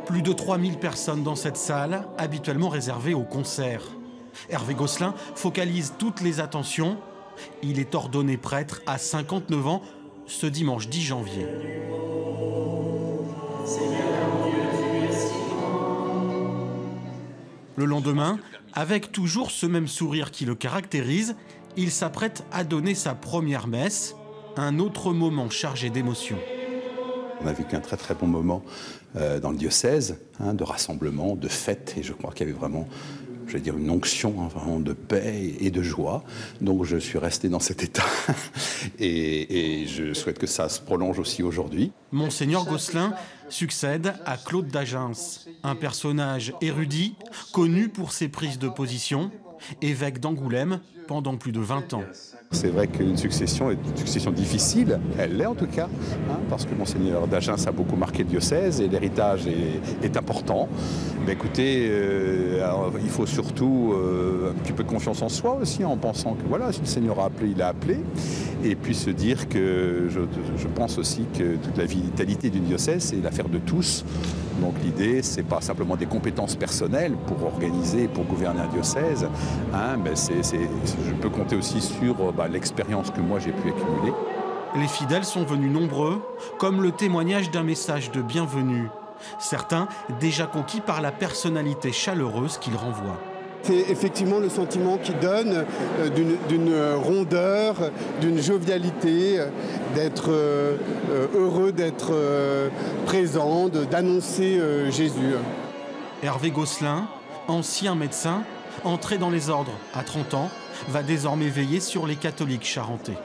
Plus de 3000 personnes dans cette salle, habituellement réservée aux concerts. Hervé Gosselin focalise toutes les attentions. Il est ordonné prêtre à 59 ans ce dimanche 10 janvier. Le lendemain, avec toujours ce même sourire qui le caractérise, il s'apprête à donner sa première messe, un autre moment chargé d'émotions. On a vécu un très très bon moment dans le diocèse, de rassemblement, de fête, et je crois qu'il y avait vraiment, je vais dire, une onction vraiment de paix et de joie. Donc je suis resté dans cet état et je souhaite que ça se prolonge aussi aujourd'hui. Monseigneur Gosselin succède à Claude d'Agens, un personnage érudit, connu pour ses prises de position, évêque d'Angoulême pendant plus de 20 ans. C'est vrai qu'une succession est une succession difficile, elle l'est en tout cas, parce que Monseigneur d'Agens a beaucoup marqué le diocèse et l'héritage est important. Mais écoutez, il faut surtout un petit peu de confiance en soi aussi, en pensant que voilà, si le Seigneur a appelé, il a appelé. Et puis se dire que je pense aussi que toute la vitalité du diocèse, c'est l'affaire de tous. Donc l'idée, c'est pas simplement des compétences personnelles pour organiser, pour gouverner un diocèse. Mais je peux compter aussi sur l'expérience que moi j'ai pu accumuler. Les fidèles sont venus nombreux, comme le témoignage d'un message de bienvenue. Certains déjà conquis par la personnalité chaleureuse qu'il renvoie. C'est effectivement le sentiment qui donne d'une rondeur, d'une jovialité, d'être heureux d'être présent, d'annoncer Jésus. Hervé Gosselin, ancien médecin, entré dans les ordres à 30 ans, va désormais veiller sur les catholiques charentais.